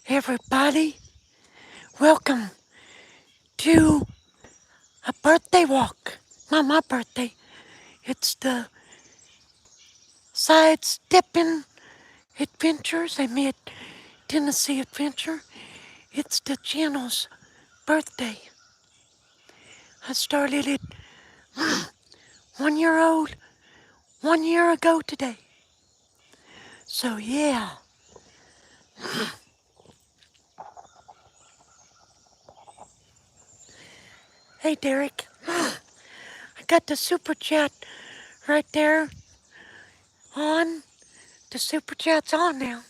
Everybody, welcome to a birthday walk. Not my birthday. It's the Sidesteppin Adventures. I made Tennessee Adventure. It's the channel's birthday. I started it 1 year old, 1 year ago today. So yeah. Hey Derek, I got the super chat right there on. The super chat's on now.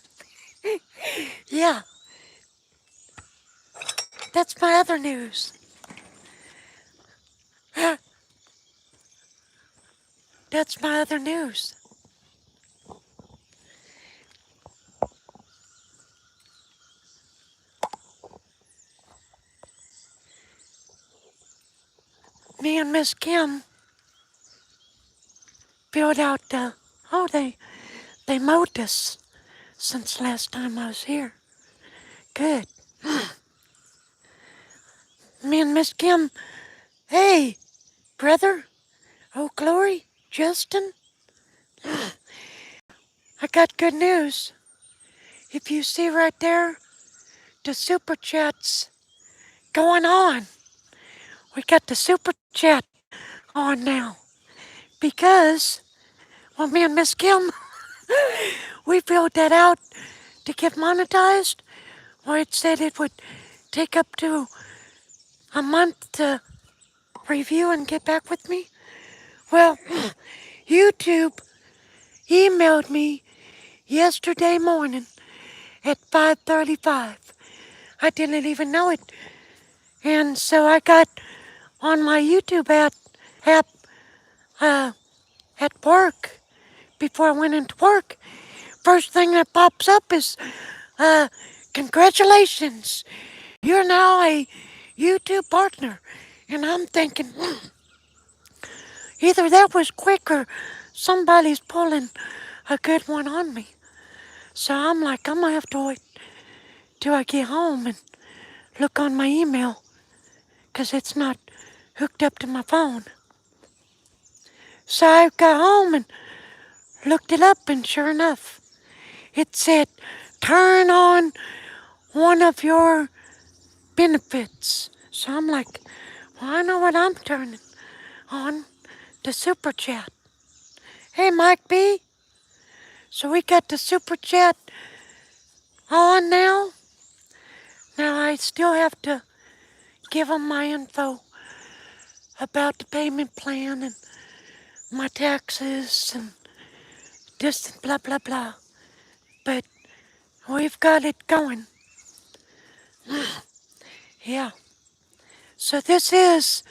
Yeah, that's my other news. That's my other news. Me and Miss Kim filled out the. Oh, they mowed this since last time I was here. Good. Me and Miss Kim. Hey, brother. Oh, Glory, Justin. I got good news. If you see right there, the super chats going on. We got the super chat on now because, well, me and Miss Kim, we filled that out to get monetized. Well, it said it would take up to a month to review and get back with me. Well, YouTube emailed me yesterday morning at 5:35. I didn't even know it. And so I got on my YouTube app uh, at work before I went into work. First thing that pops up is, uh, congratulations, you're now a YouTube partner. And I'm thinking, either that was quick or somebody's pulling a good one on me. So I'm like, I'm gonna have to wait till I get home and look on my email, 'cause it's not hooked up to my phone. So I got home and looked it up, and sure enough, it said, turn on one of your benefits. So I'm like, well, I know what I'm turning on, the super chat. Hey, Mike B. So we got the super chat on now. Now I still have to give them my info about the payment plan and my taxes and this and blah, blah, blah. But we've got it going. Yeah. So this is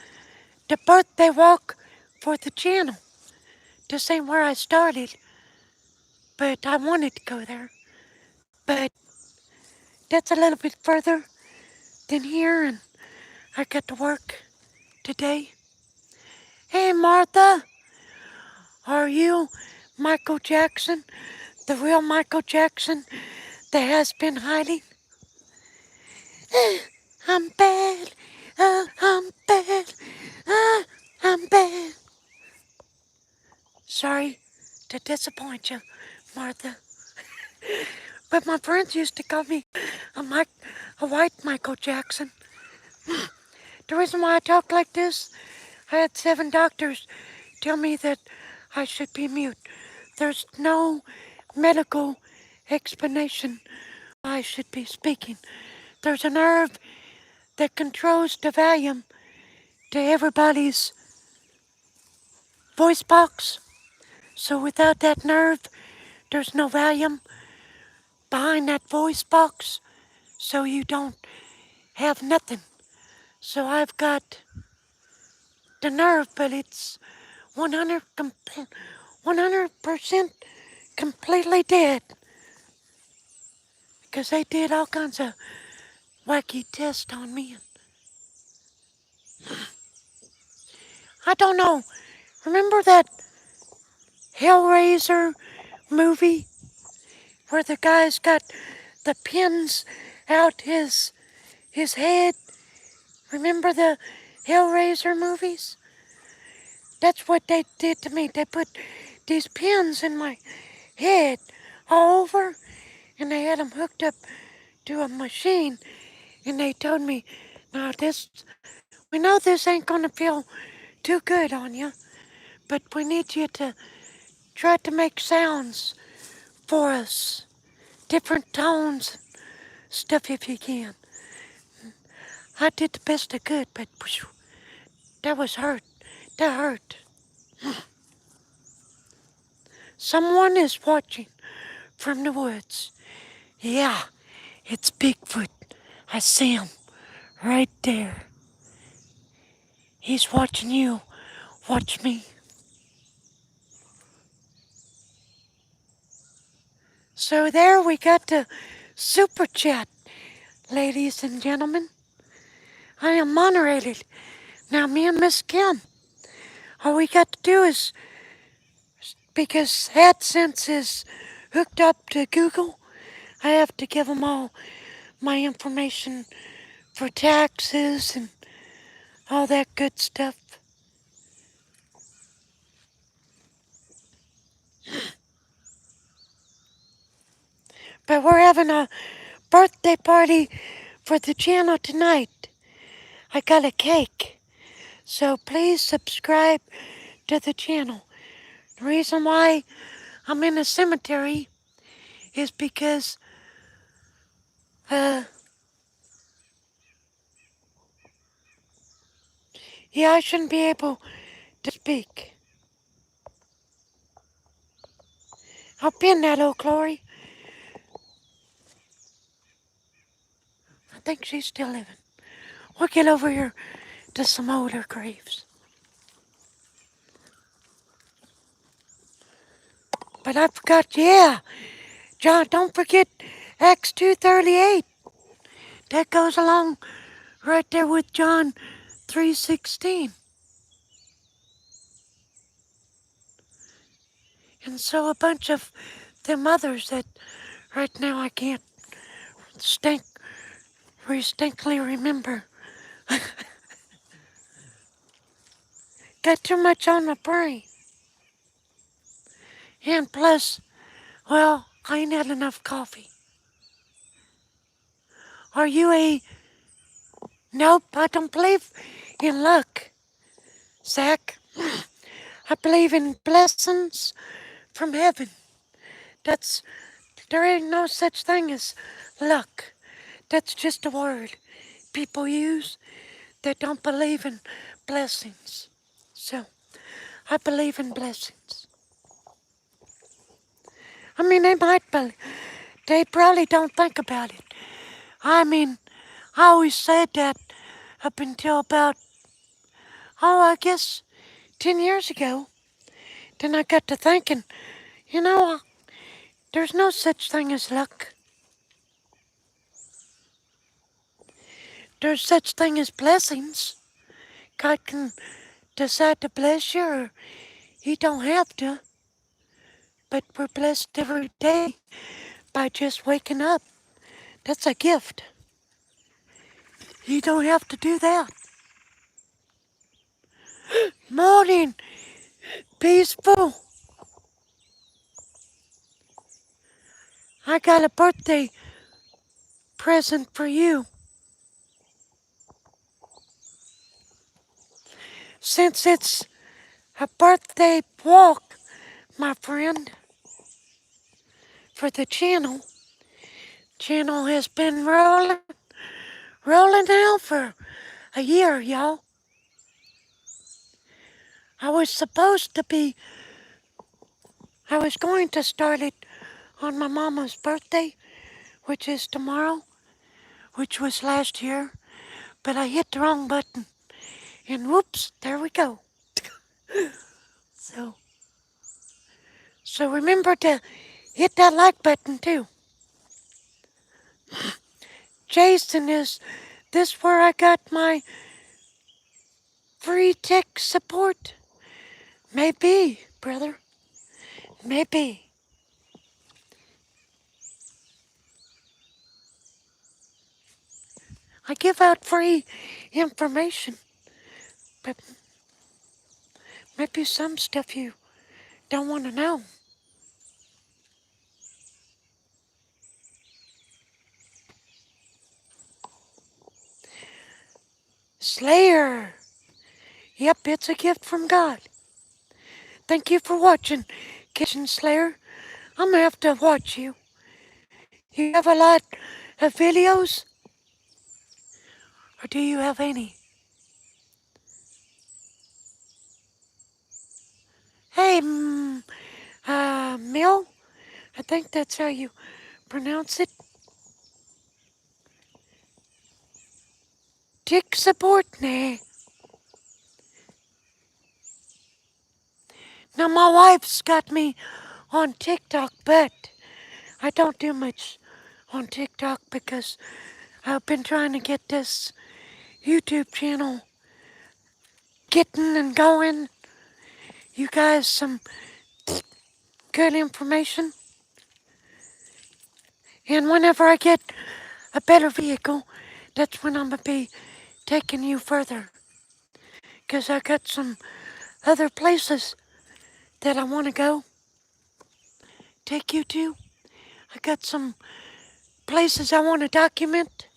the birthday walk for the channel. This ain't where I started, but I wanted to go there. But that's a little bit further than here, and I got to work today. Hey, Martha, are you Michael Jackson, the real Michael Jackson that has been hiding? I'm bad, I'm bad, I'm bad. Sorry to disappoint you, Martha. But my friends used to call me a white Michael Jackson. The reason why I talk like this, I had 7 doctors tell me that I should be mute. There's no medical explanation why I should be speaking. There's a nerve that controls the volume to everybody's voice box. So without that nerve, there's no volume behind that voice box. So you don't have nothing. So I've got the nerve, but it's 100% completely dead. Because they did all kinds of wacky tests on me. I don't know. Remember that Hellraiser movie where the guys got the pins out his head. Remember the Hellraiser movies? That's what they did to me. They put these pins in my head all over, and they had them hooked up to a machine, and they told me, now we know this ain't gonna feel too good on you, but we need you to try to make sounds for us, different tones, stuff if you can. I did the best I could, but that was hurt. That hurt. Someone is watching from the woods. Yeah, it's Bigfoot. I see him right there. He's watching you. Watch me. So there we got the super chat, ladies and gentlemen. I am moderated. Now me and Miss Kim, all we got to do is, because AdSense is hooked up to Google, I have to give them all my information for taxes and all that good stuff. But we're having a birthday party for the channel tonight. I got a cake, so please subscribe to the channel. The reason why I'm in a cemetery is because, yeah, I shouldn't be able to speak. I'll pin that old Glory. I think she's still living. We'll get over here to some older graves. But I forgot, yeah, John, don't forget Acts 2:38. That goes along right there with John 3:16. And so a bunch of them others that right now I can't distinctly remember. Got too much on my brain. And plus, well, I ain't had enough coffee. Are you a... Nope, I don't believe in luck, Zach. I believe in blessings from heaven. That's... There ain't no such thing as luck. That's just a word people use that don't believe in blessings. So, I believe in blessings. I mean, they might believe. They probably don't think about it. I mean, I always said that up until about, I guess 10 years ago. Then I got to thinking, you know, there's no such thing as luck. There's such thing as blessings. God can decide to bless you or he don't have to. But we're blessed every day by just waking up. That's a gift. You don't have to do that. Morning, peaceful. I got a birthday present for you. Since it's a birthday walk, my friend, for the channel. Channel has been rolling now for a year, y'all. I was going to start it on my mama's birthday, which is tomorrow, which was last year, but I hit the wrong button, and whoops, there we go. So remember to hit that like button too. Jason, is this where I got my free tech support? Maybe, brother. Maybe. I give out free information, but maybe some stuff you don't want to know. Slayer! Yep, it's a gift from God. Thank you for watching, Kitchen Slayer. I'm gonna have to watch you. You have a lot of videos? Or do you have any? Hey, Mill? I think that's how you pronounce it. Tick support? Nah. Now, my wife's got me on TikTok, but I don't do much on TikTok because I've been trying to get this YouTube channel getting and going. You guys, some good information. And whenever I get a better vehicle, that's when I'm going to be taking you further. Because I got some other places that I want to go take you to. I got some places I want to document.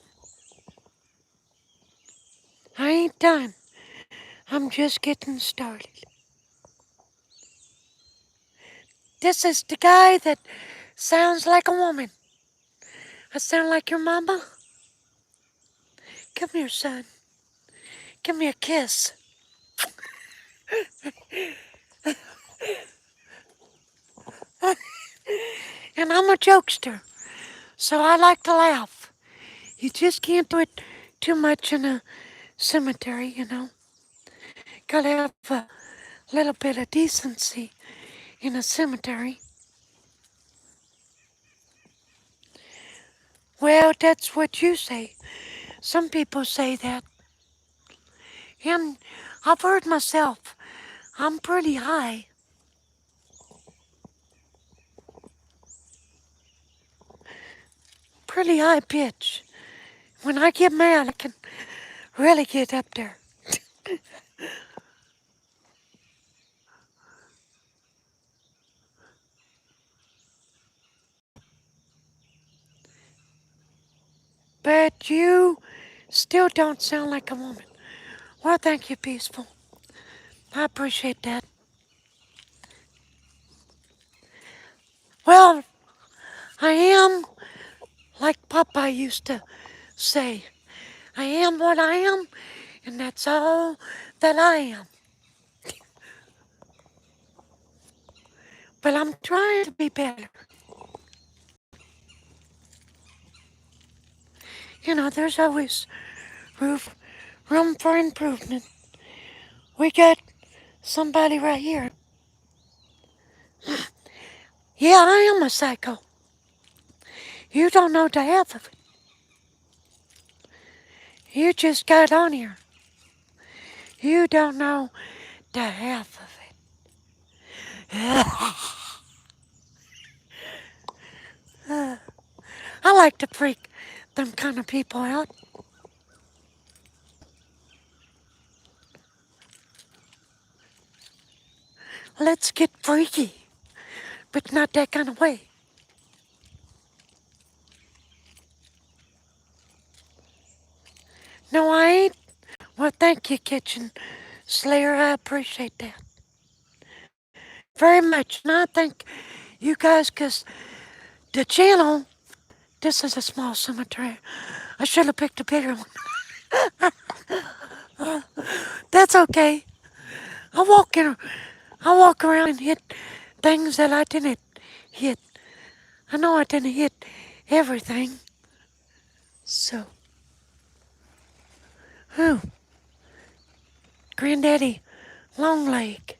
I ain't done. I'm just getting started. This is the guy that sounds like a woman. I sound like your mama? Come here, son. Give me a kiss. And I'm a jokester, so I like to laugh. You just can't do it too much in a cemetery, you know. Gotta have a little bit of decency in a cemetery. Well, that's what you say. Some people say that. And I've heard myself. I'm pretty high. Pretty high pitch. When I get mad, I can really get up there. But you still don't sound like a woman. Well, thank you, Peaceful. I appreciate that. Well, I am like Papa used to say. I am what I am, and that's all that I am. But I'm trying to be better. You know, there's always roof, room for improvement. We got somebody right here. Yeah, I am a psycho. You don't know the half of it. You just got on here. You don't know the half of it. I like to freak them kind of people out. Let's get freaky, but not that kind of way. No, I ain't. Well, thank you, Kitchen Slayer. I appreciate that very much. And I thank you guys because the channel, this is a small cemetery. I should have picked a bigger one. That's okay. I walk in, I walk around and hit things that I didn't hit. I know I didn't hit everything. So, who? Granddaddy Longleg.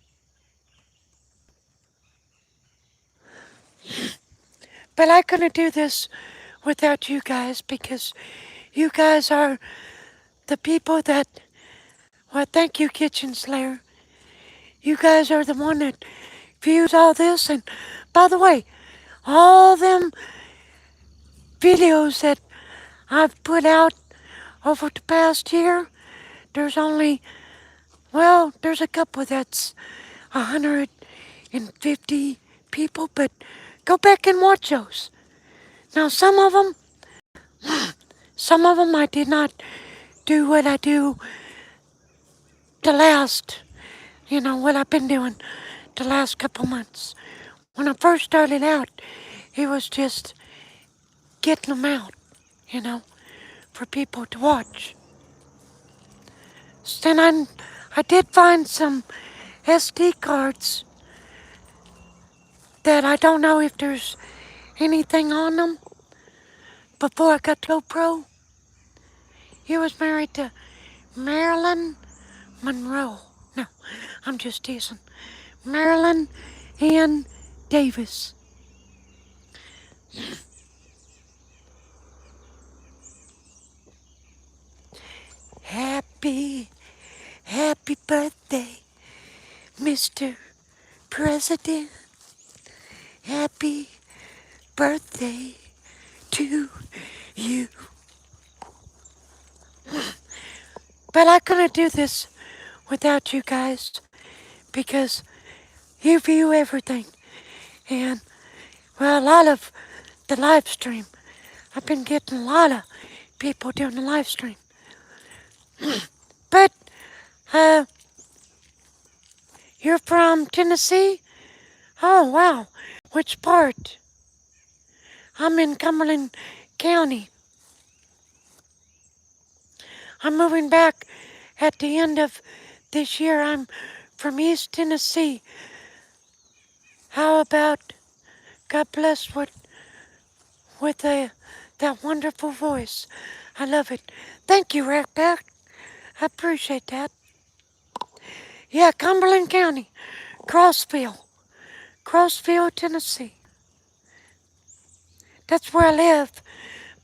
But I couldn't do this without you guys because you guys are the people that, well, thank you, Kitchen Slayer. You guys are the one that views all this. And by the way, all them videos that I've put out over the past year, there's only, well, there's a couple that's 150 people, but go back and watch those. Now, some of them I did not do what I do the last, what I've been doing the last couple months. When I first started out, it was just getting them out, you know, for people to watch. So then I did find some SD cards that I don't know if there's anything on them. Before I got GoPro, he was married to Marilyn Monroe. No, I'm just teasing. Marilyn Ann Davis. Happy birthday, Mr. President. Happy birthday to you. But I couldn't do this without you guys because you view everything. And, well, a lot of the live stream. I've been getting a lot of people doing the live stream. But, you're from Tennessee? Oh, wow. Which part? I'm in Cumberland County. I'm moving back at the end of this year. I'm from East Tennessee. How about God bless with that wonderful voice? I love it. Thank you, Rackback. I appreciate that. Yeah, Cumberland County, Crossville, Tennessee. That's where I live,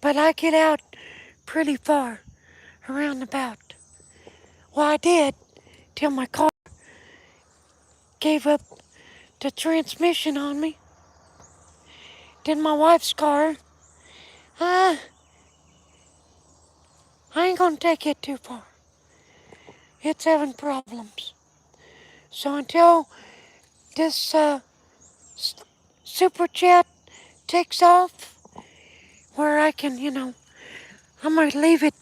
but I get out pretty far, around about. Well, I did till my car gave up the transmission on me. Then my wife's car, I ain't gonna take it too far. It's having problems. So until this super chat takes off, where I can, I'm gonna leave it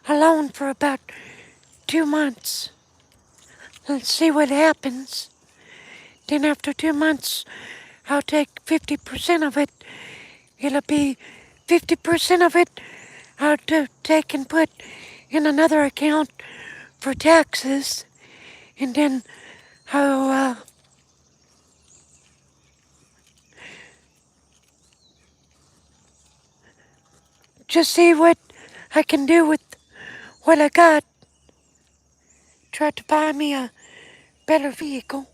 alone for about 2 months. Let's see what happens. Then after 2 months, I'll take 50% of it. It'll be 50% of it I'll take and put in another account for taxes. And then I'll just see what I can do with what I got. Try to buy me a better vehicle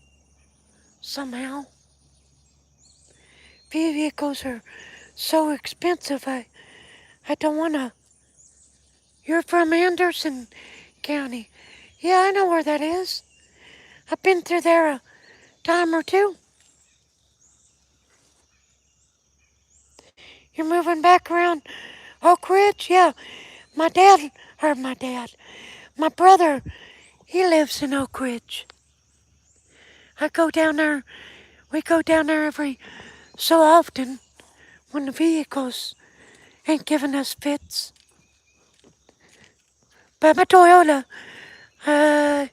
somehow. Vehicles are so expensive. I don't wanna. You're from Anderson County. Yeah, I know where that is. I've been through there a time or two. You're moving back around Oak Ridge? Yeah. My brother, he lives in Oak Ridge. We go down there every so often when the vehicles ain't giving us fits. But my Toyota, I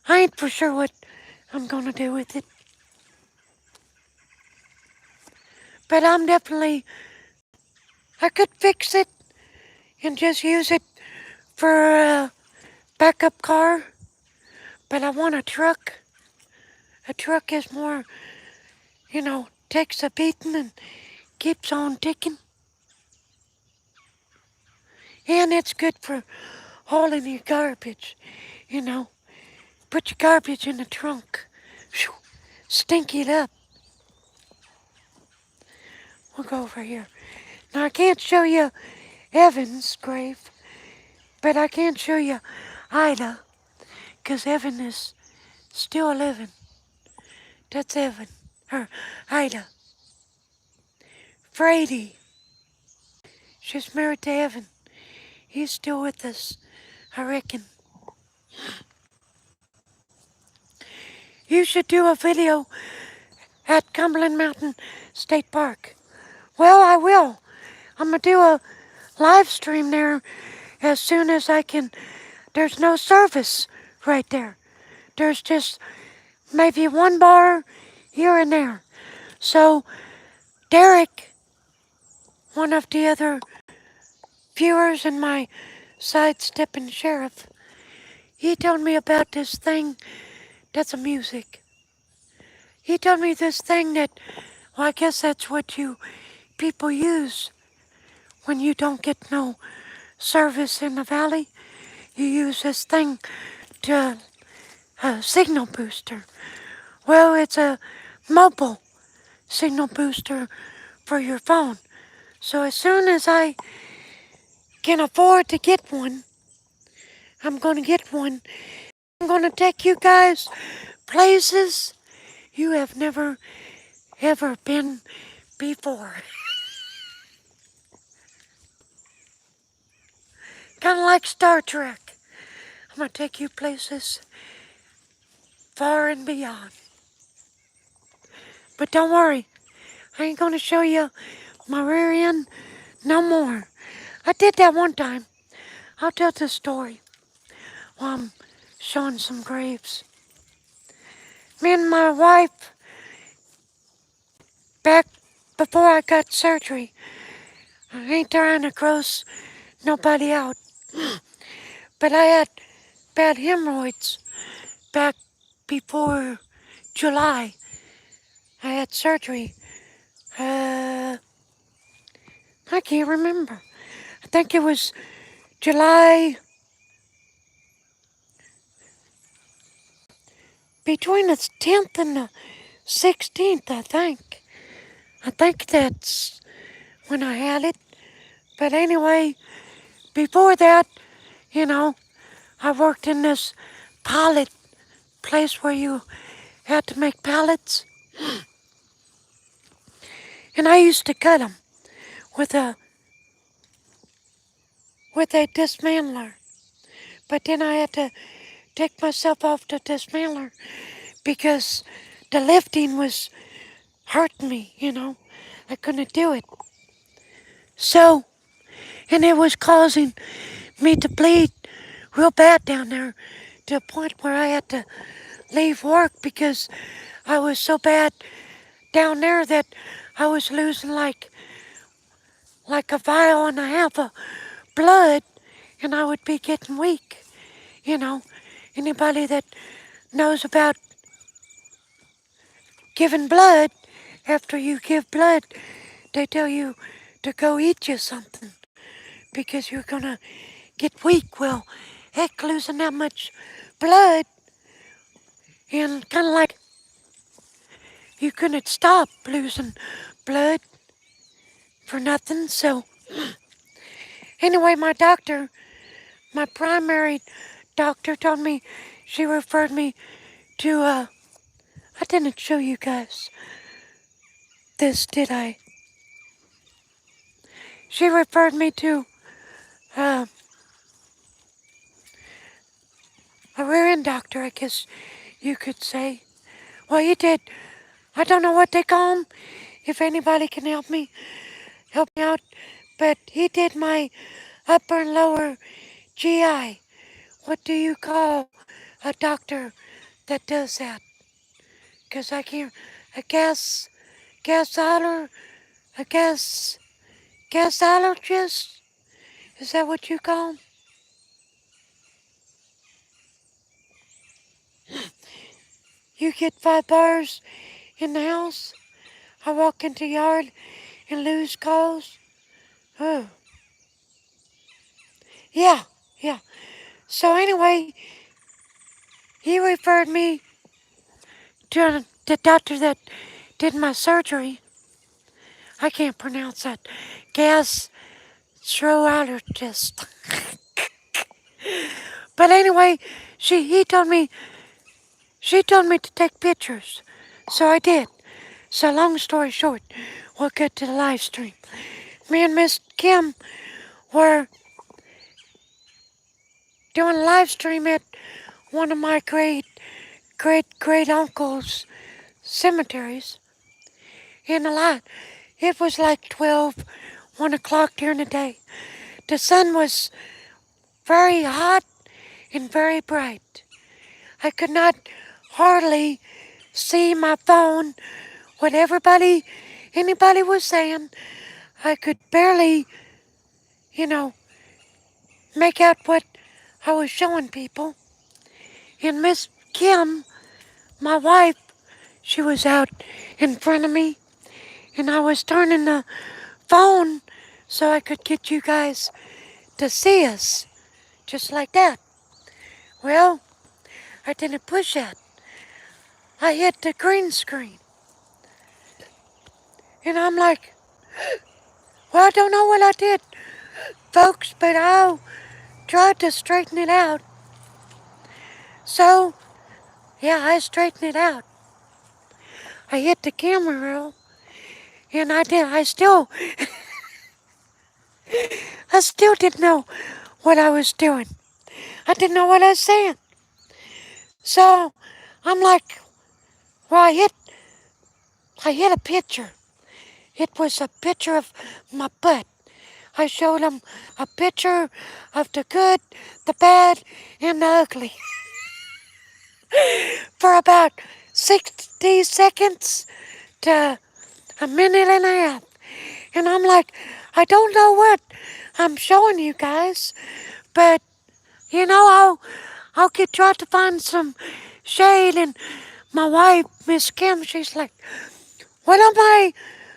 ain't for sure what I'm gonna do with it. But I could fix it and just use it for a backup car. But I want a truck. A truck is more, takes a beating and keeps on ticking. And it's good for hauling your garbage, Put your garbage in the trunk. Whew, stink it up. We'll go over here. Now I can't show you Evan's grave, but I can show you Ida, because Evan is still living. That's Evan, or Ida. Frady. She's married to Evan. He's still with us, I reckon. You should do a video at Cumberland Mountain State Park. Well, I will. I'm gonna do a live stream there as soon as I can. There's no service right there. There's just maybe one bar here and there. So, Derek, one of the other viewers and my sidestepping sheriff, he told me about this thing that's a music. He told me this thing that, well, I guess that's what you people use when you don't get no service in the valley. You use this thing to signal booster. Well, it's a mobile signal booster for your phone. So as soon as I can afford to get one, I'm gonna get one. I'm gonna take you guys places you have never ever been before. Kind of like Star Trek. I'm gonna take you places far and beyond. But don't worry, I ain't gonna show you my rear end no more. I did that one time. I'll tell the story while I'm showing some graves. Me and my wife, back before I got surgery, I ain't trying to gross nobody out, but I had bad hemorrhoids back before July. I had surgery. I can't remember. I think it was July, between the 10th and the 16th, I think. I think that's when I had it. But anyway, before that, you know, I worked in this pallet place where you had to make pallets. And I used to cut them with a dismantler. But then I had to take myself off the dismantler because the lifting was hurting me, you know. I couldn't do it. So, and it was causing me to bleed real bad down there to a point where I had to leave work because I was so bad down there that I was losing like a vial and a half of blood and I would be getting weak. You know, anybody that knows about giving blood, after you give blood, they tell you to go eat you something because you're gonna get weak. Well, heck, losing that much blood and kind of like you couldn't stop losing blood for nothing. So anyway, my primary doctor told me, she referred me to, I didn't show you guys this, did I? She referred me to uh, a rear end doctor, I guess you could say. Well, he did. I don't know what they call him. If anybody can help me out. But he did my upper and lower GI. What do you call a doctor that does that? Because I can't, a a gasologist? Is that what you call 'em? You get 5 bars in the house. I walk into the yard and lose calls. Oh, yeah, yeah. So anyway, he referred me to the doctor that did my surgery. I can't pronounce that. Gastroenterologist. But anyway, she told me to take pictures. So I did. So long story short, we'll get to the live stream. Me and Miss Kim were doing a live stream at one of my great uncle's cemeteries. And a lot. It was like 12, 1 o'clock during the day. The sun was very hot and very bright. I could not hardly see my phone, what anybody was saying. I could barely, you know, make out what I was showing people. And Miss Kim, my wife, she was out in front of me, and I was turning the phone so I could get you guys to see us, just like that. Well, I didn't push that. I hit the green screen. And I'm like, well, I don't know what I did, folks, but I tried to straighten it out. So, yeah, I straightened it out. I hit the camera roll, and I still didn't know what I was doing. I didn't know what I was saying. So, I'm like, well, I hit a picture. It was a picture of my butt. I showed him a picture of the good, the bad, and the ugly for about 60 seconds to a minute and a half. And I'm like, I don't know what I'm showing you guys, but I'll try to find some shade. And my wife, Miss Kim, she's like, what am I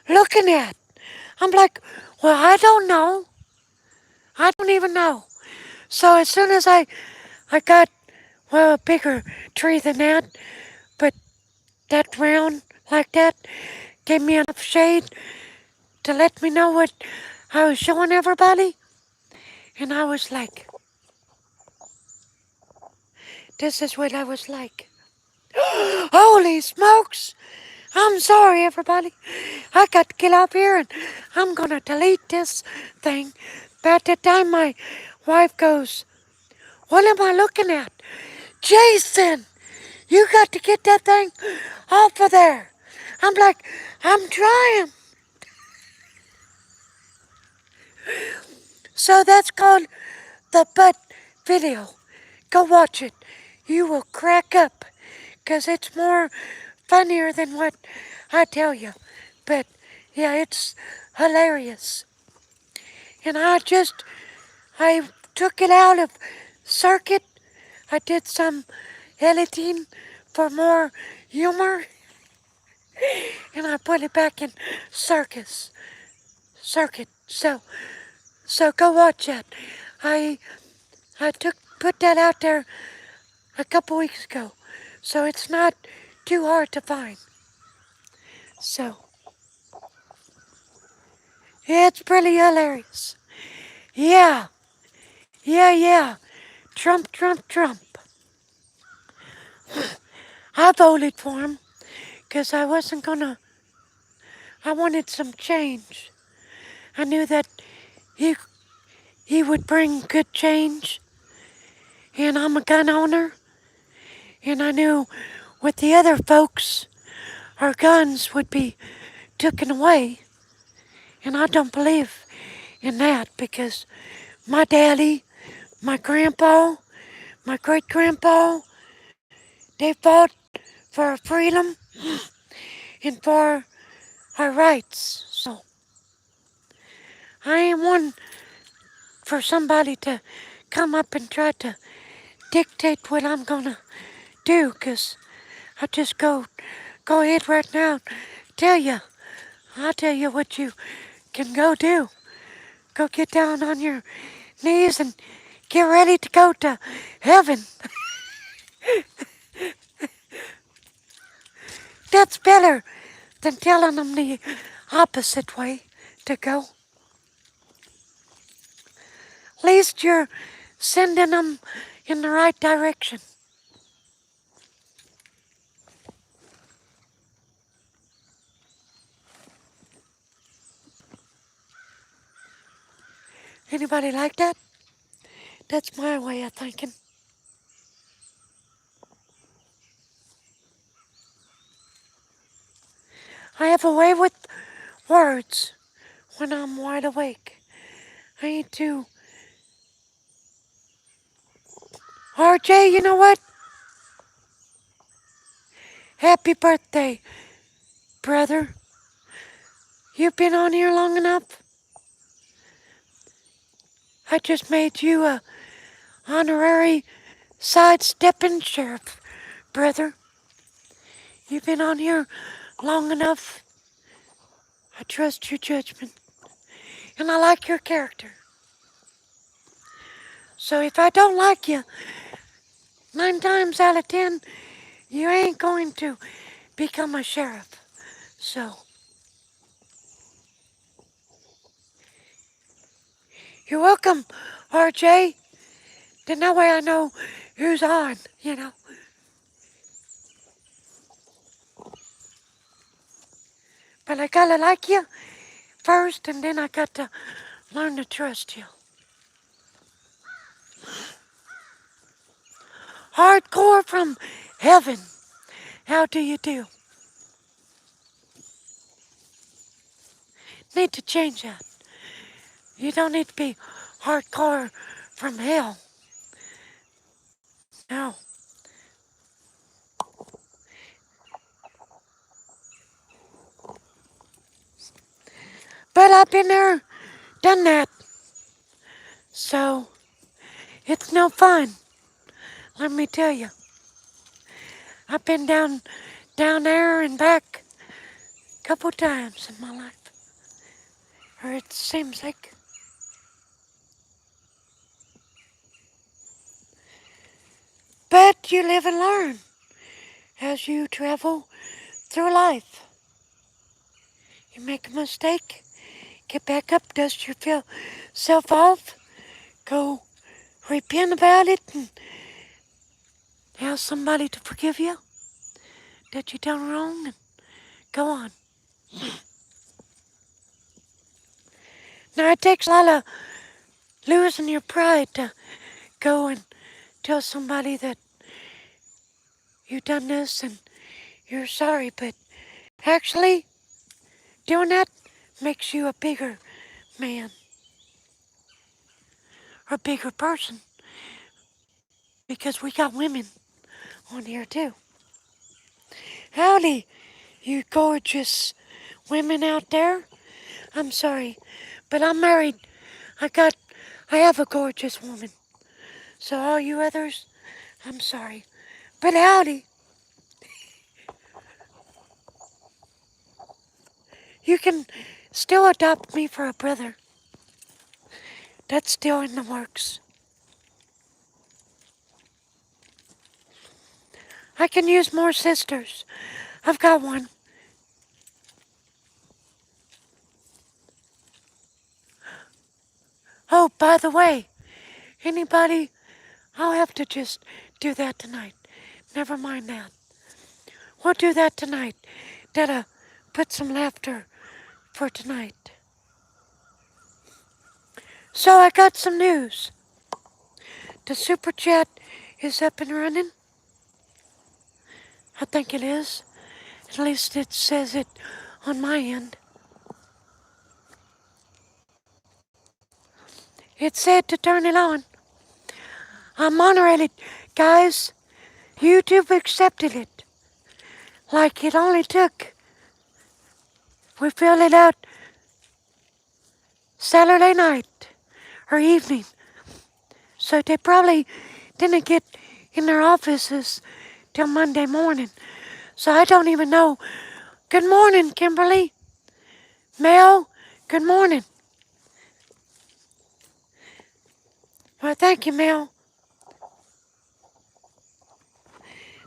looking at? I'm like, well, I don't know. I don't even know. So as soon as I got, well, a bigger tree than that, but that round like that gave me enough shade to let me know what I was showing everybody. And I was like, this is what I was like. Holy smokes! I'm sorry, everybody. I got to get up here and I'm gonna delete this thing. By the time my wife goes, what am I looking at? Jason, you got to get that thing off of there. I'm like, I'm trying. So that's called the butt video. Go watch it. You will crack up because it's more funnier than what I tell you. But yeah, it's hilarious. And I took it out of circuit. I did some editing for more humor, and I put it back in circuit. So go watch that. I put that out there a couple weeks ago, so it's not too hard to find. So it's pretty hilarious. Yeah, yeah. Trump, Trump, Trump. I voted for him because I wasn't gonna. I wanted some change. I knew that he he would bring good change, and I'm a gun owner, and I knew with the other folks, our guns would be taken away, and I don't believe in that because my daddy, my grandpa, my great grandpa, they fought for our freedom and for our rights. So I ain't one for somebody to come up and try to dictate what I'm gonna do, 'cause I just go ahead right now, tell you, I'll tell you what you can go do. Go get down on your knees and get ready to go to heaven. That's better than telling them the opposite way to go. At least you're sending them in the right direction. Anybody like that? That's my way of thinking. I have a way with words when I'm wide awake. I need to. RJ, you know what? Happy birthday, brother. You've been on here long enough. I just made you a honorary sidestepping sheriff, brother. You've been on here long enough. I trust your judgment, and I like your character. So if I don't like you, 9 times out of 10, you ain't going to become a sheriff. So, you're welcome, RJ. Then that way I know who's on. But I gotta like you first, and then I got to learn to trust you. Hardcore from heaven. How do you do? Need to change that. You don't need to be hardcore from hell. No. But I've been there, done that. So, it's no fun. Let me tell you. I've been down there and back a couple times in my life. Or it seems like. But you live and learn as you travel through life. You make a mistake, get back up, dust yourself off, go repent about it, and ask somebody to forgive you that you done wrong, and go on. Now, it takes a lot of losing your pride to go and tell somebody that you done this and you're sorry, but actually, doing that makes you a bigger man, or a bigger person, because we got women on here too. Howdy, you gorgeous women out there. I'm sorry, but I'm married. I got, I have a gorgeous woman. So all you others, I'm sorry. But howdy, you can still adopt me for a brother. That's still in the works. I can use more sisters. I've got one. Oh, by the way, anybody, I'll have to just do that tonight. Never mind that. We'll do that tonight. That'll put some laughter for tonight. So I got some news. The super chat is up and running. I think it is. At least it says it on my end. It said to turn it on. I'm moderated, guys. YouTube accepted it. Like it only took. We filled it out Saturday night or evening. So they probably didn't get in their offices till Monday morning. So I don't even know. Good morning, Kimberly. Mel, good morning. Well, thank you, Mel.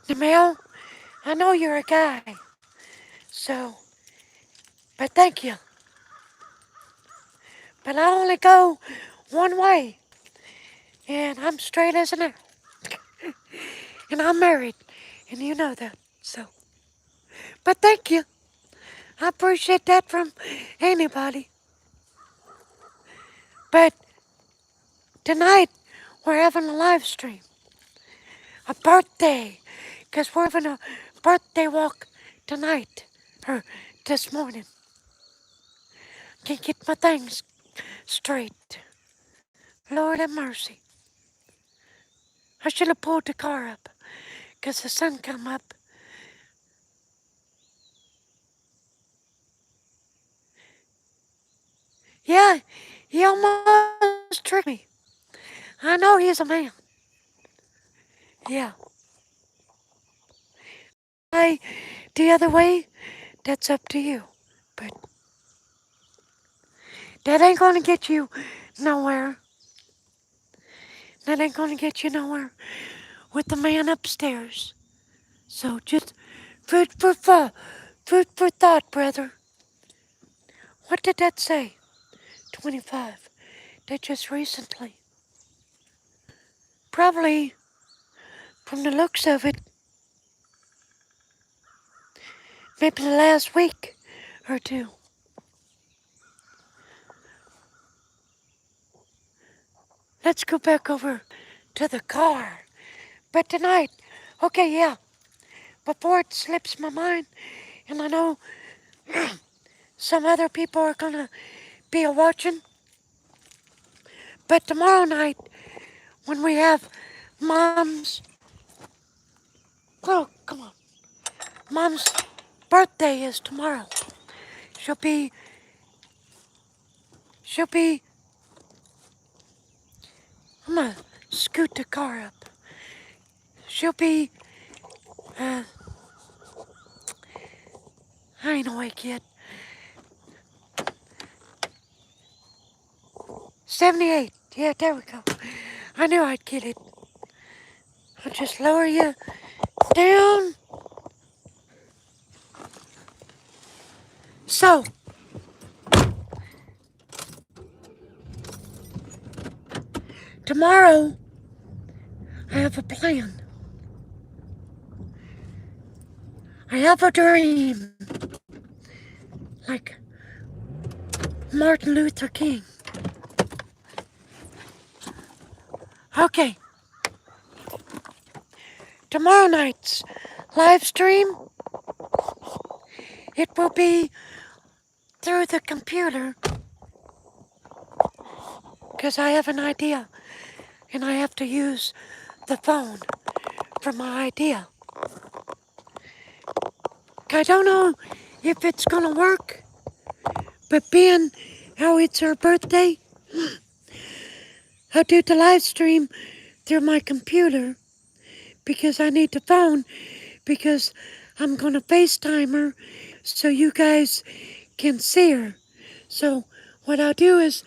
Now, Mel, I know you're a guy. So, but thank you. But I only go one way. And I'm straight as an arrow. And I'm married. And you know that. So, but thank you. I appreciate that from anybody. But tonight, we're having a live stream, a birthday, because we're having a birthday walk tonight, or this morning. Can't get my things straight. Lord have mercy. I should have pulled the car up, because the sun come up. Yeah, he almost tricked me. I know he's a man. Yeah. I, the other way, that's up to you. But that ain't gonna get you nowhere. That ain't gonna get you nowhere with the man upstairs. So just food for thought, brother. What did that say? 25. That just recently. Probably, from the looks of it, maybe the last week or two. Let's go back over to the car. But tonight, okay, yeah, before it slips my mind, and I know some other people are gonna be watching, but tomorrow night, when we have Mom's, oh, come on, Mom's birthday is tomorrow. She'll be, I'm gonna scoot the car up. She'll be, I ain't awake yet. 78. Yeah, there we go. I knew I'd get it. I'll just lower you down. So, tomorrow, I have a plan. I have a dream. Like Martin Luther King. Okay. Tomorrow night's live stream, it will be through the computer. Because I have an idea. And I have to use the phone for my idea. I don't know if it's gonna work, but being how it's her birthday, I'll do the live stream through my computer because I need the phone because I'm gonna FaceTime her so you guys can see her. So what I'll do is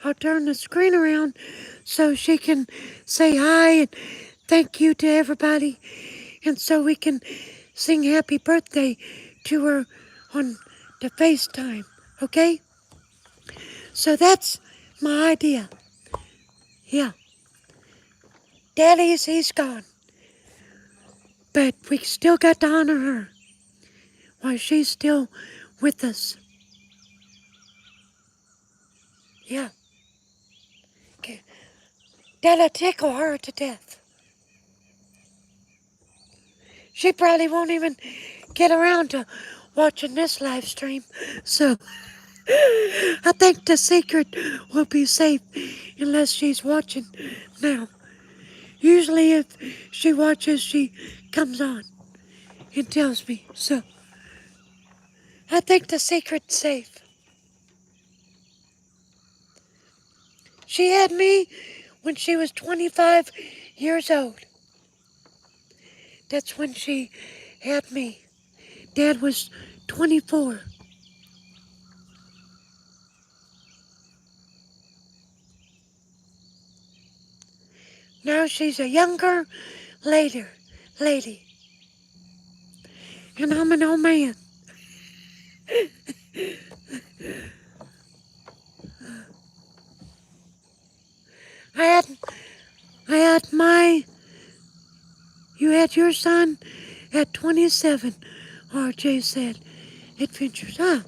I'll turn the screen around so she can say hi and thank you to everybody, and so we can sing happy birthday to her on the FaceTime, okay? So that's my idea. Yeah. He's gone. But we still got to honor her while she's still with us. Yeah. Okay. That'll tickle her to death. She probably won't even get around to watching this live stream. So I think the secret will be safe unless she's watching now. Usually if she watches, she comes on and tells me. So I think the secret's safe. She had me when she was 25 years old. That's when she had me. Dad was 24. Now she's a younger lady. And I'm an old man. I had you had your son at 27, RJ said. Adventures, huh?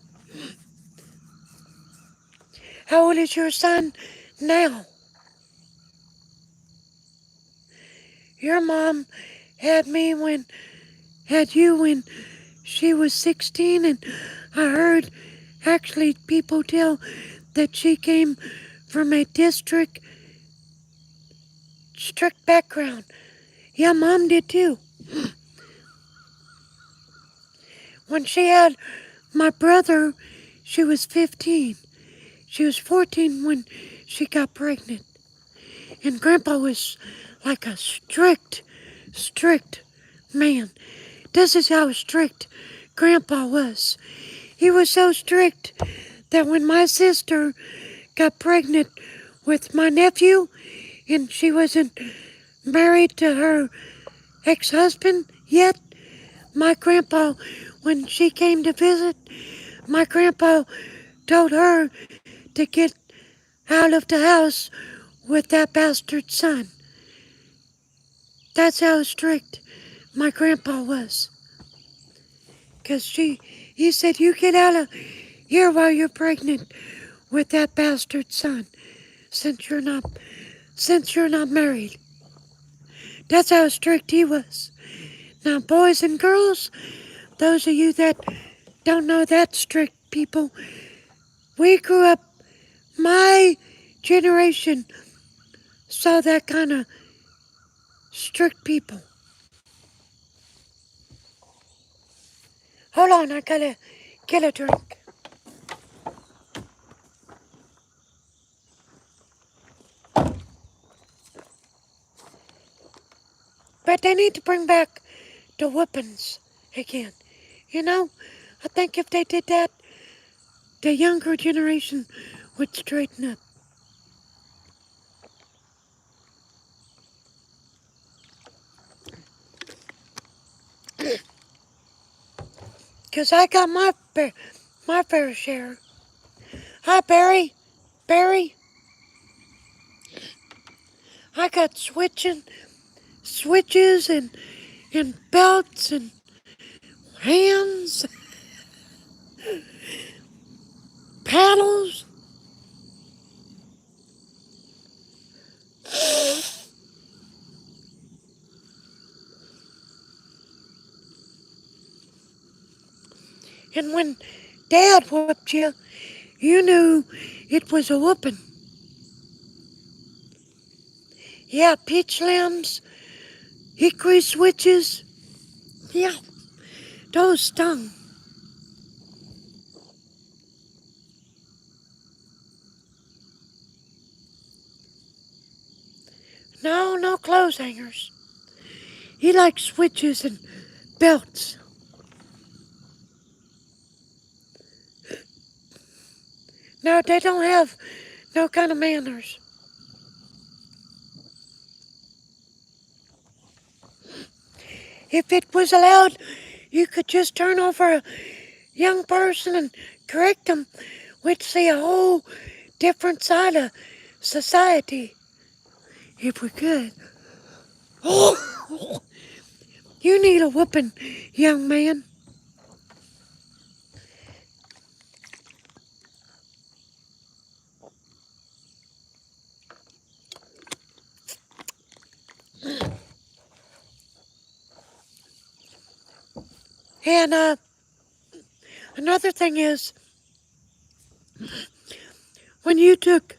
How old is your son now? Your mom had me had you when she was 16, and I heard actually people tell that she came from a strict background. Yeah, mom did too. When she had my brother, she was 15. She was 14 when she got pregnant. And Grandpa was like a strict man. This is how strict Grandpa was. He was so strict that when my sister got pregnant with my nephew and she wasn't married to her ex-husband yet, my grandpa, when she came to visit, my grandpa told her to get out of the house with that bastard son. That's how strict my grandpa was. 'Cause he said, you get out of here while you're pregnant with that bastard son, since you're not married. That's how strict he was. Now, boys and girls, those of you that don't know that strict people, we grew up, my generation saw that kind of strict people. Hold on, I gotta get a drink. But they need to bring back the weapons again. You know, I think if they did that, the younger generation would straighten up. 'Cause I got my fair share. Hi, Barry. Barry, I got switches and belts and hands, paddles. And when Dad whooped you, you knew it was a whooping. Yeah, peach limbs, hickory switches. Yeah, those stung. No, no clothes hangers. He likes switches and belts. No, they don't have no kind of manners. If it was allowed, you could just turn over a young person and correct them. We'd see a whole different side of society if we could. Oh, you need a whooping, young man. And another thing is, when you took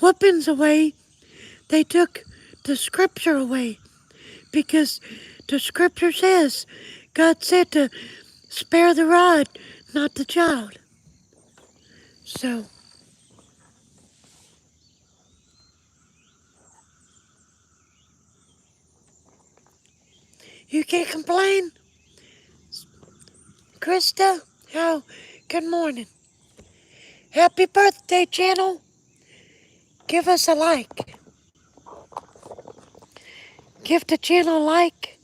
weapons away, they took the scripture away. Because the scripture says, God said to spare the rod, not the child. So, you can't complain. Krista, how? Good morning. Happy birthday, channel. Give us a like. Give the channel a like.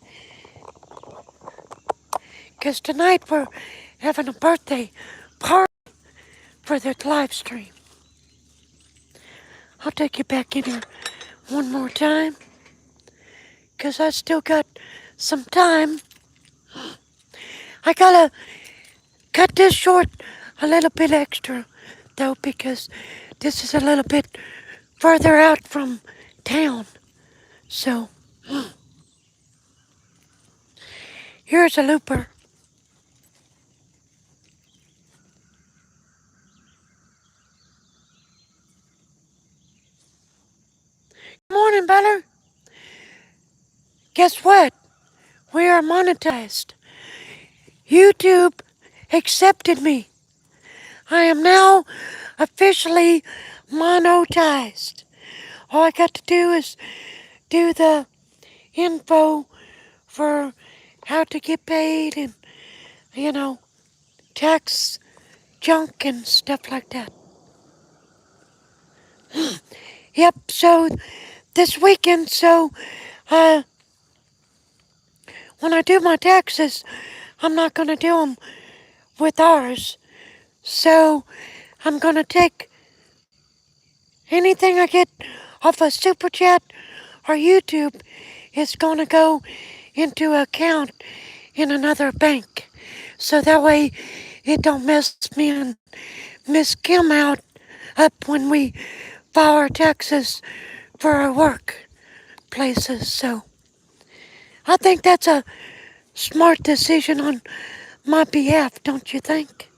Because tonight we're having a birthday party for the live stream. I'll take you back in here one more time. Because I still got some time. I gotta cut this short a little bit extra, though, because this is a little bit further out from town. So, Here's a looper. Good morning, Beller. Guess what? We are monetized. YouTube accepted me. I am now officially monetized. All I got to do is do the info for how to get paid and, you know, tax junk and stuff like that. Yep, so this weekend, uh, when I do my taxes, I'm not going to do them with ours. So I'm going to take anything I get off a super chat or YouTube is going to go into an account in another bank. So that way it don't mess me and Miss Kim out up when we file our taxes for our work places. So I think that's a smart decision on my behalf, don't you think?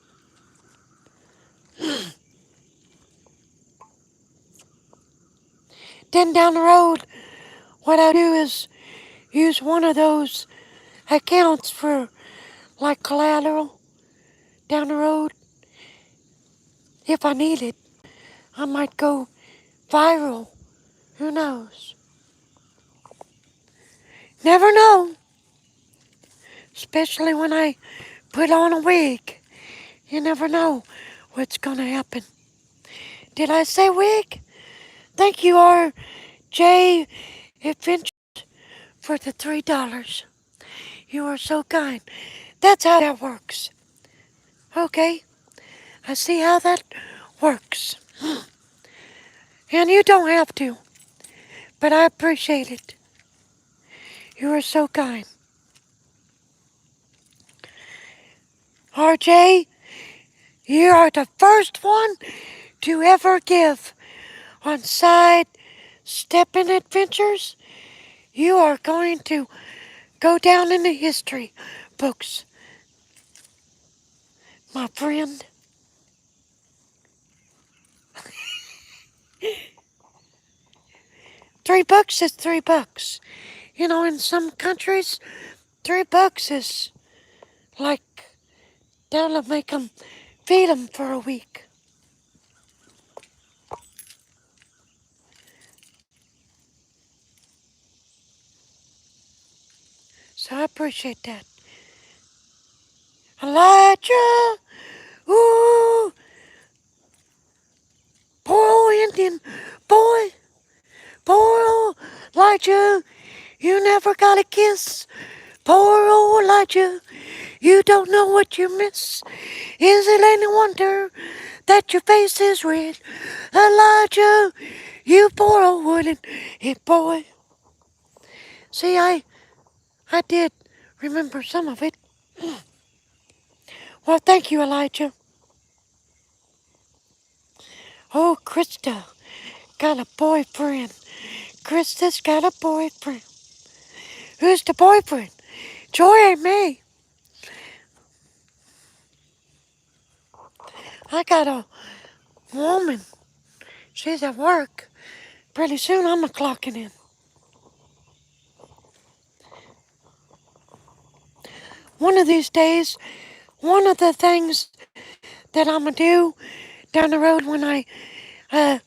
Then down the road, what I do is use one of those accounts for like collateral down the road. If I need it, I might go viral. Who knows? Never know. Especially when I put on a wig. You never know what's gonna happen. Did I say wig? Thank you, R.J. Adventure, for the $3. You are so kind. That's how that works. Okay, I see how that works. And you don't have to, but I appreciate it. You are so kind. RJ, you are the first one to ever give on Sidesteppin Adventures. You are going to go down in the history books, my friend. $3 is $3. You know, in some countries, $3 is like that'll make them feed them for a week. So I appreciate that. Elijah, ooh, poor old Indian boy, poor old Elijah, you never got a kiss. Poor old Elijah, you don't know what you miss. Is it any wonder that your face is red? Elijah, you poor old wooden hit boy. See, I did remember some of it. Well, thank you, Elijah. Oh, Krista got a boyfriend. Krista's got a boyfriend. Who's the boyfriend? Joy ain't me. I got a woman. She's at work. Pretty soon I'm clocking in. One of these days, one of the things that I'm gonna do down the road when I uh,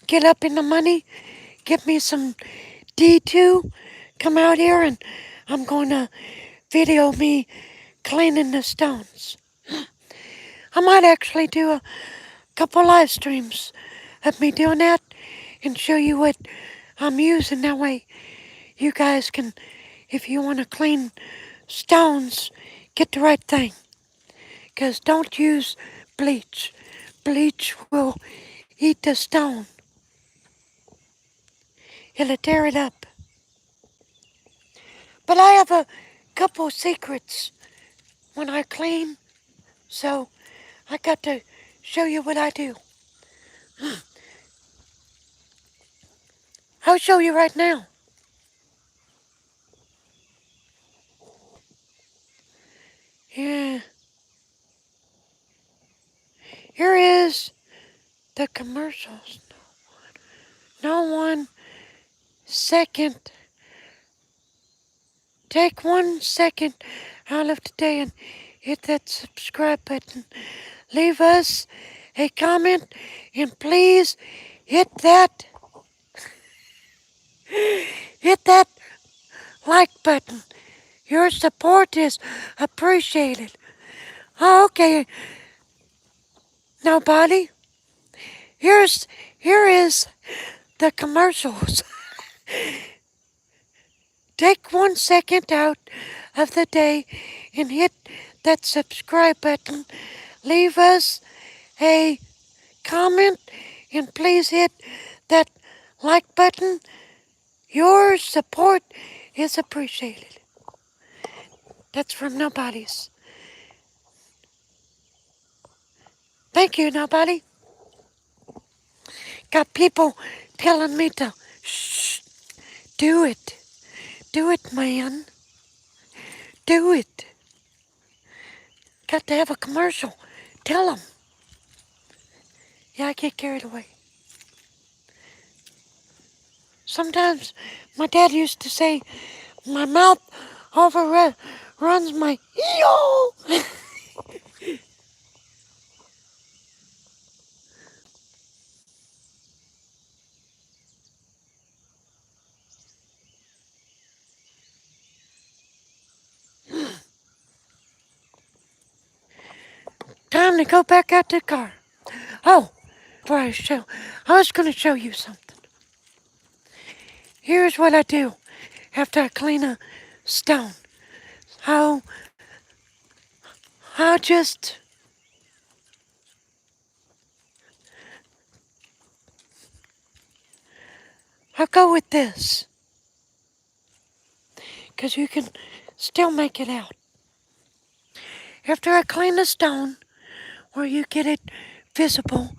get up in the money, get me some D2, come out here and I'm going to video me cleaning the stones. I might actually do a couple live streams of me doing that and show you what I'm using. That way you guys can, if you want to clean stones, get the right thing. Because don't use bleach. Bleach will eat the stone. It'll tear it up. But I have a couple secrets when I clean, so I got to show you what I do. I'll show you right now. the commercials. No 1 second. Take 1 second out of the day and hit that subscribe button. Leave us a comment and please hit that like button. Your support is appreciated. Okay, nobody. Here is the commercials. Take 1 second out of the day and hit that subscribe button. Leave us a comment and please hit that like button. Your support is appreciated. That's from Nobody's. Thank you, Nobody. Got people telling me to shh, do it. Do it, man. Do it. Got to have a commercial. Tell them. Yeah, I get carried away. Sometimes my dad used to say, my mouth overruns my yo. Time to go back out to the car. Oh, before I was going to show you something. Here's what I do after I clean a stone. I'll just I'll go with this, because you can still make it out. After I clean the stone, where you get it visible,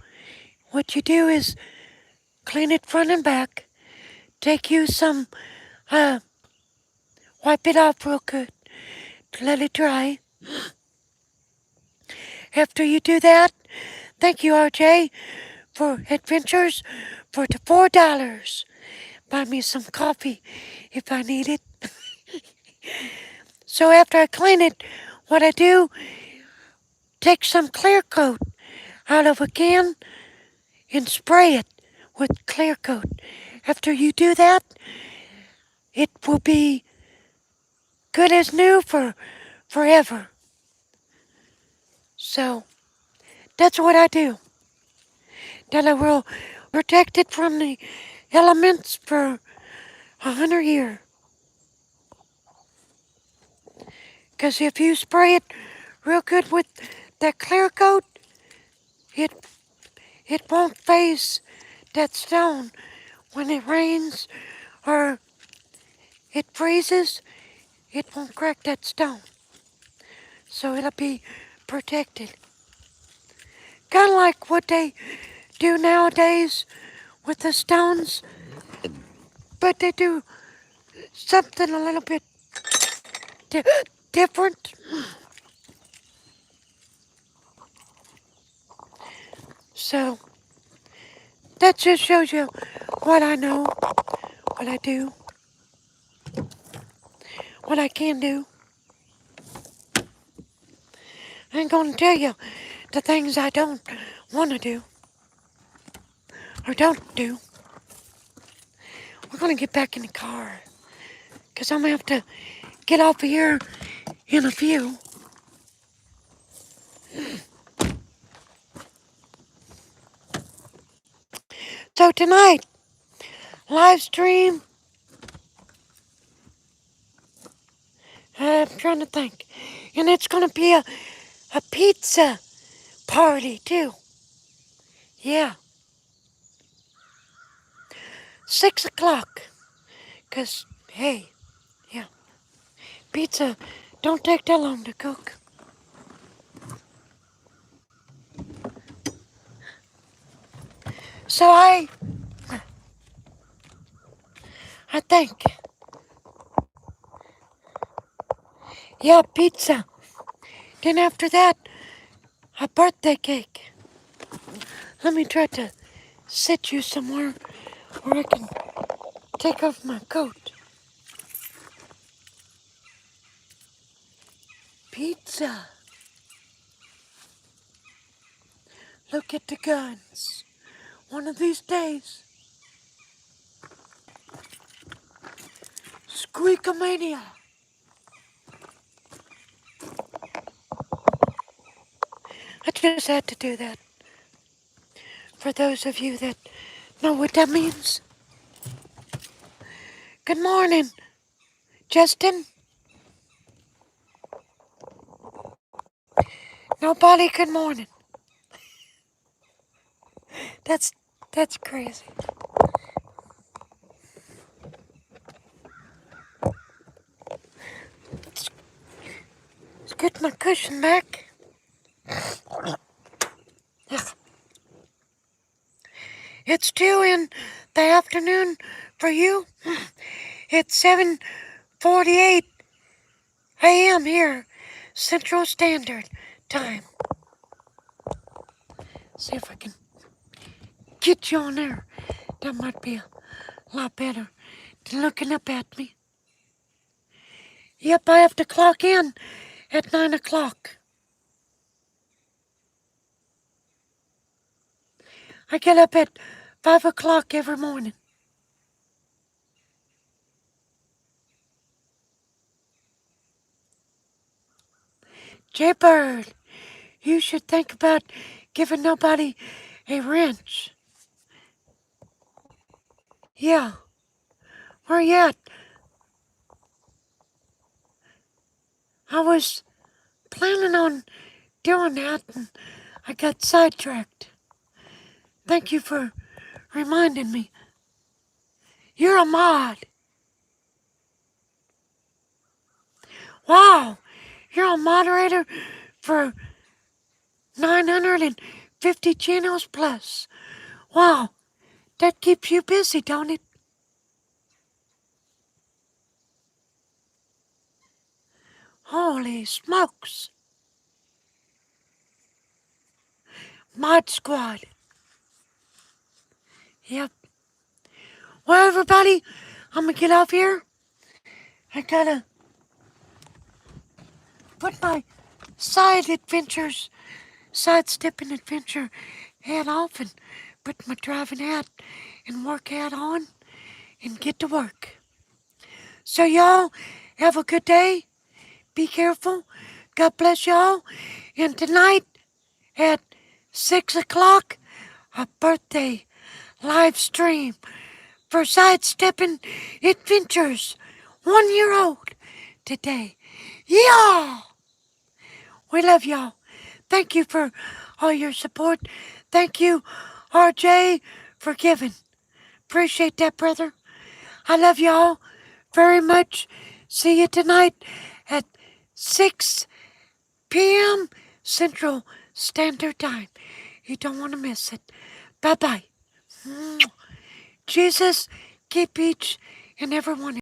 what you do is clean it front and back, take you some, wipe it off real good, let it dry. After you do that, thank you, RJ, for adventures for the $4. Buy me some coffee if I need it. So after I clean it, what I do, take some clear coat out of a can and spray it with clear coat. After you do that, it will be good as new for forever. So that's what I do. That I will protect it from the elements for 100 years. Because if you spray it real good with that clear coat, it won't phase that stone when it rains or it freezes. It won't crack that stone. So it'll be protected. Kind of like what they do nowadays with the stones, but they do something a little bit different. So that just shows you what I know, what I do, what I can do. I ain't gonna tell you the things I don't want to do or don't do. We're gonna get back in the car, because I'm gonna have to get off of here in a few. So tonight, live stream, I'm trying to think, and it's gonna be a pizza party too. Yeah, 6 o'clock, because, hey, yeah, pizza don't take that long to cook. So I think, yeah, pizza. Then after that, a birthday cake. Let me try to sit you somewhere where I can take off my coat. Pizza. Look at the guns. One of these days. Squeakomania. I just had to do that. For those of you that know what that means. Good morning, Justin. Nobody good morning. That's crazy. Let's get my cushion back. It's 2 in the afternoon for you. It's 7:48 a.m. here, Central Standard Time. See if I can get you on there. That might be a lot better than looking up at me. Yep, I have to clock in at 9 o'clock. I get up at 5 o'clock every morning. Jaybird, you should think about giving nobody a wrench. Yeah, where you at? I was planning on doing that and I got sidetracked. Thank you for reminding me. You're a mod. Wow, you're a moderator for 950 channels plus. Wow, that keeps you busy, don't it? Holy smokes. Mod Squad. Yep. Well, everybody, I'm gonna get off here. I gotta put my sidestepping adventure hat off and put my driving hat and work hat on and get to work. So y'all have a good day. Be careful. God bless y'all. And tonight at 6 o'clock, a birthday live stream for Sidesteppin Adventures. 1 year old today. Yeah! We love y'all. Thank you for all your support. Thank you, RJ, for giving. Appreciate that, brother. I love y'all very much. See you tonight at 6 p.m. Central Standard Time. You don't want to miss it. Bye-bye. Jesus, keep each and every one